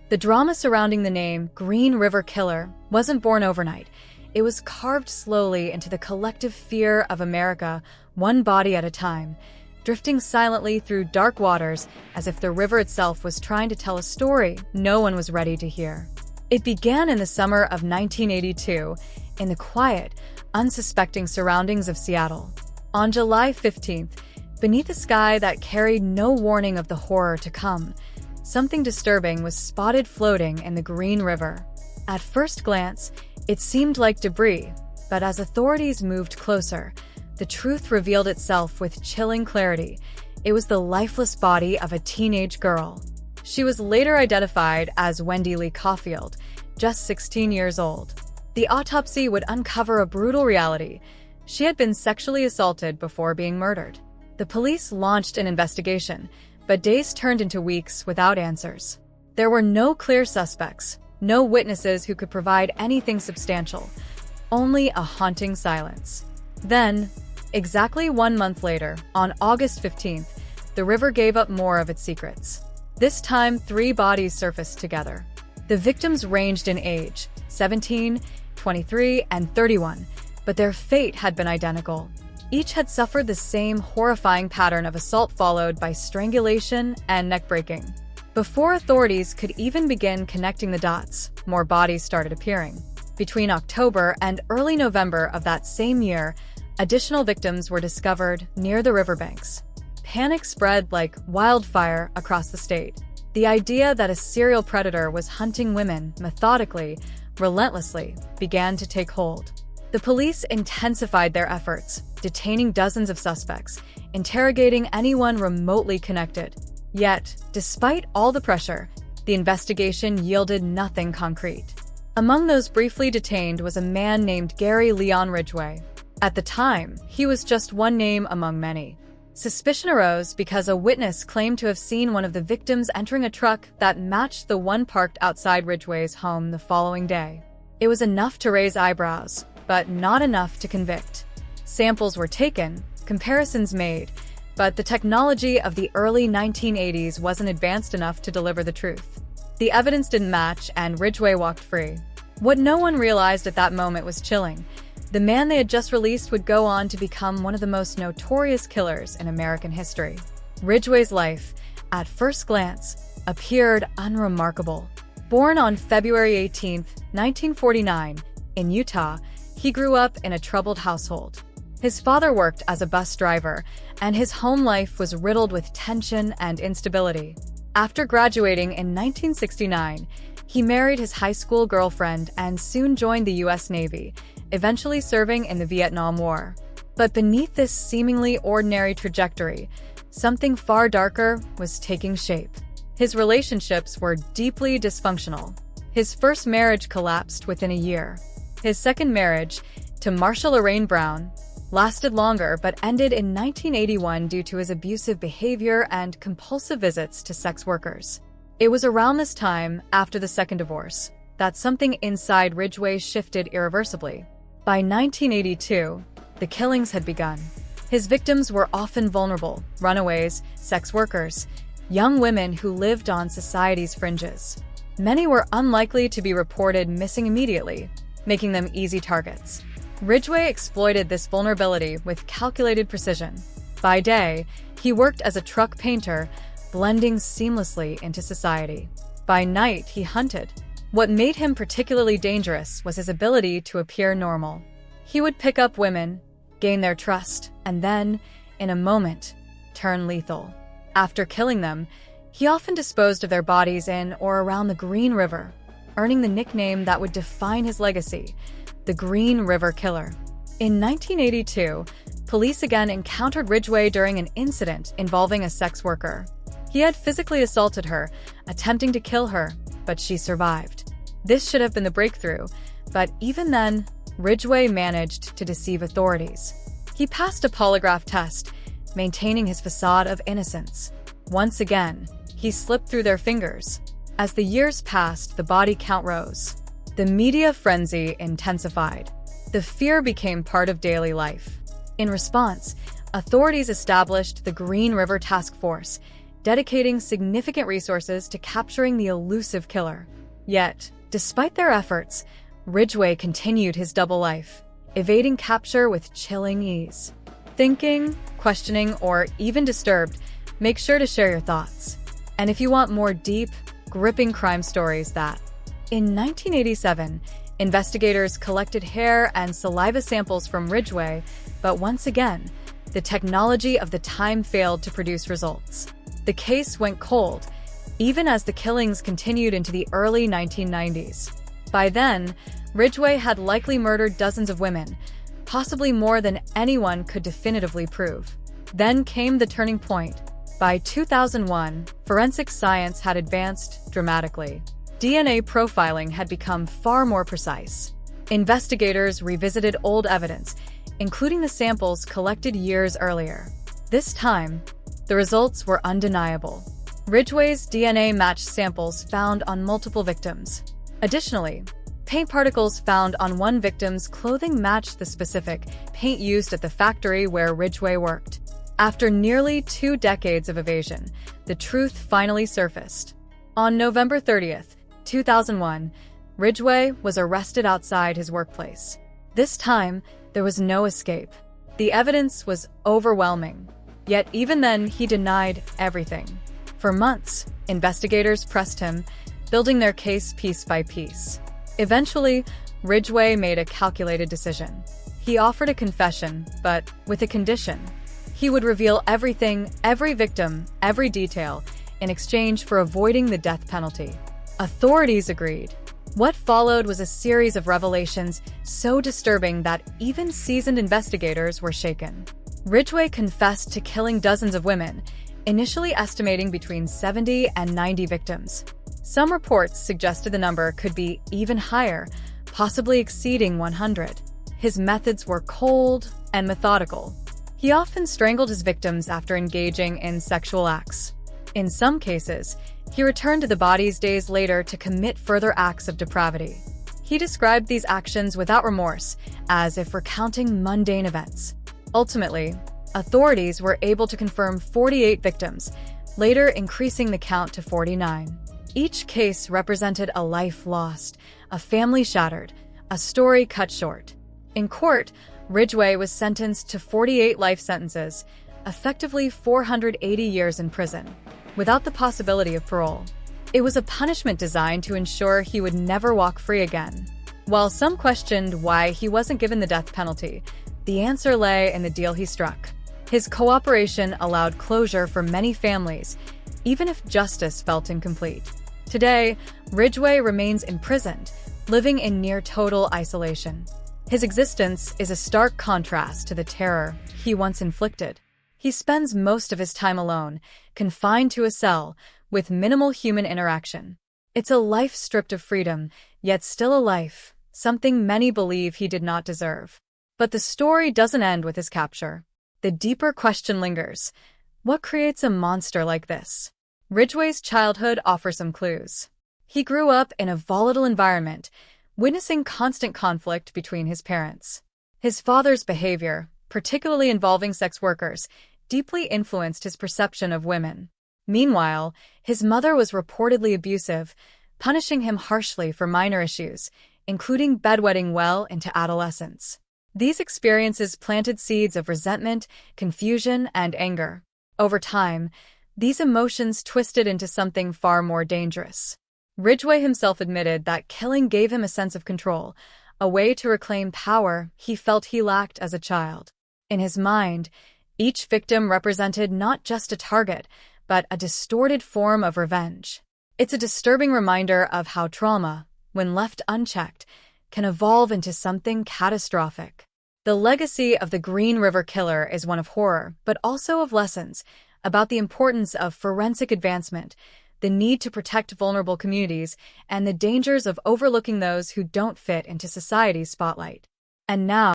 The drama surrounding the name Green River Killer wasn't born overnight. It was carved slowly into the collective fear of America, one body at a time, drifting silently through dark waters as if the river itself was trying to tell a story no one was ready to hear. It began in the summer of 1982, in the quiet, unsuspecting surroundings of Seattle. On July 15th, beneath a sky that carried no warning of the horror to come, something disturbing was spotted floating in the Green River. At first glance, it seemed like debris, but as authorities moved closer, the truth revealed itself with chilling clarity. It was the lifeless body of a teenage girl. She was later identified as Wendy Lee Caulfield, just 16 years old. The autopsy would uncover a brutal reality. She had been sexually assaulted before being murdered. The police launched an investigation, but days turned into weeks without answers. There were no clear suspects, no witnesses who could provide anything substantial, only a haunting silence. Then, exactly 1 month later, on August 15th, the river gave up more of its secrets. This time, 3 bodies surfaced together. The victims ranged in age, 17, 23, and 31, but their fate had been identical. Each had suffered the same horrifying pattern of assault followed by strangulation and neck-breaking. Before authorities could even begin connecting the dots, more bodies started appearing. Between October and early November of that same year, additional victims were discovered near the riverbanks. Panic spread like wildfire across the state. The idea that a serial predator was hunting women methodically, relentlessly, began to take hold. The police intensified their efforts, detaining dozens of suspects, interrogating anyone remotely connected. Yet, despite all the pressure, the investigation yielded nothing concrete. Among those briefly detained was a man named Gary Leon Ridgway. At the time, he was just one name among many. Suspicion arose because a witness claimed to have seen one of the victims entering a truck that matched the one parked outside Ridgway's home the following day. It was enough to raise eyebrows, but not enough to convict. Samples were taken, comparisons made, but the technology of the early 1980s wasn't advanced enough to deliver the truth. The evidence didn't match, and Ridgway walked free. What no one realized at that moment was chilling. The man they had just released would go on to become one of the most notorious killers in American history. Ridgway's life, at first glance, appeared unremarkable. Born on February 18, 1949, in Utah, he grew up in a troubled household. His father worked as a bus driver, and his home life was riddled with tension and instability. After graduating in 1969, he married his high school girlfriend and soon joined the U.S. Navy, eventually serving in the Vietnam War. But beneath this seemingly ordinary trajectory, something far darker was taking shape. His relationships were deeply dysfunctional. His first marriage collapsed within a year. His second marriage, to Marshall Lorraine Brown, lasted longer but ended in 1981 due to his abusive behavior and compulsive visits to sex workers. It was around this time, after the second divorce, that something inside Ridgway shifted irreversibly. By 1982, the killings had begun. His victims were often vulnerable, runaways, sex workers, young women who lived on society's fringes. Many were unlikely to be reported missing immediately, making them easy targets. Ridgway exploited this vulnerability with calculated precision. By day, he worked as a truck painter, blending seamlessly into society. By night, he hunted. What made him particularly dangerous was his ability to appear normal. He would pick up women, gain their trust, and then, in a moment, turn lethal. After killing them, he often disposed of their bodies in or around the Green River, earning the nickname that would define his legacy, the Green River Killer. In 1982, police again encountered Ridgway during an incident involving a sex worker. He had physically assaulted her, attempting to kill her, but she survived. This should have been the breakthrough, but even then, Ridgway managed to deceive authorities. He passed a polygraph test, maintaining his facade of innocence. Once again, he slipped through their fingers. As the years passed, the body count rose. The media frenzy intensified. The fear became part of daily life. In response, authorities established the Green River Task Force, dedicating significant resources to capturing the elusive killer. Yet, despite their efforts, Ridgway continued his double life, evading capture with chilling ease. Thinking, questioning, or even disturbed, make sure to share your thoughts. And if you want more deep, gripping crime stories that... In 1987, investigators collected hair and saliva samples from Ridgway, but once again, the technology of the time failed to produce results. The case went cold, even as the killings continued into the early 1990s. By then, Ridgway had likely murdered dozens of women, possibly more than anyone could definitively prove. Then came the turning point. By 2001, forensic science had advanced dramatically. DNA profiling had become far more precise. Investigators revisited old evidence, including the samples collected years earlier. This time, the results were undeniable. Ridgway's DNA matched samples found on multiple victims. Additionally, paint particles found on one victim's clothing matched the specific paint used at the factory where Ridgway worked. After nearly 2 decades of evasion, the truth finally surfaced. On November 30th, 2001, Ridgway was arrested outside his workplace. This time, there was no escape. The evidence was overwhelming. Yet even then, he denied everything. For months, investigators pressed him, building their case piece by piece. Eventually, Ridgway made a calculated decision. He offered a confession, but with a condition. He would reveal everything, every victim, every detail, in exchange for avoiding the death penalty. Authorities agreed. What followed was a series of revelations so disturbing that even seasoned investigators were shaken. Ridgway confessed to killing dozens of women, initially estimating between 70 and 90 victims. Some reports suggested the number could be even higher, possibly exceeding 100. His methods were cold and methodical. He often strangled his victims after engaging in sexual acts. In some cases, he returned to the bodies days later to commit further acts of depravity. He described these actions without remorse, as if recounting mundane events. Ultimately, authorities were able to confirm 48 victims, later increasing the count to 49. Each case represented a life lost, a family shattered, a story cut short. In court, Ridgway was sentenced to 48 life sentences, effectively 480 years in prison, without the possibility of parole. It was a punishment designed to ensure he would never walk free again. While some questioned why he wasn't given the death penalty, the answer lay in the deal he struck. His cooperation allowed closure for many families, even if justice felt incomplete. Today, Ridgway remains imprisoned, living in near-total isolation. His existence is a stark contrast to the terror he once inflicted. He spends most of his time alone, confined to a cell, with minimal human interaction. It's a life stripped of freedom, yet still a life, something many believe he did not deserve. But the story doesn't end with his capture. The deeper question lingers. What creates a monster like this? Ridgway's childhood offers some clues. He grew up in a volatile environment, witnessing constant conflict between his parents. His father's behavior, particularly involving sex workers, deeply influenced his perception of women. Meanwhile, his mother was reportedly abusive, punishing him harshly for minor issues, including bedwetting well into adolescence. These experiences planted seeds of resentment, confusion, and anger. Over time, these emotions twisted into something far more dangerous. Ridgway himself admitted that killing gave him a sense of control, a way to reclaim power he felt he lacked as a child. In his mind, each victim represented not just a target, but a distorted form of revenge. It's a disturbing reminder of how trauma, when left unchecked, can evolve into something catastrophic. The legacy of the Green River Killer is one of horror, but also of lessons about the importance of forensic advancement, the need to protect vulnerable communities, and the dangers of overlooking those who don't fit into society's spotlight. And now,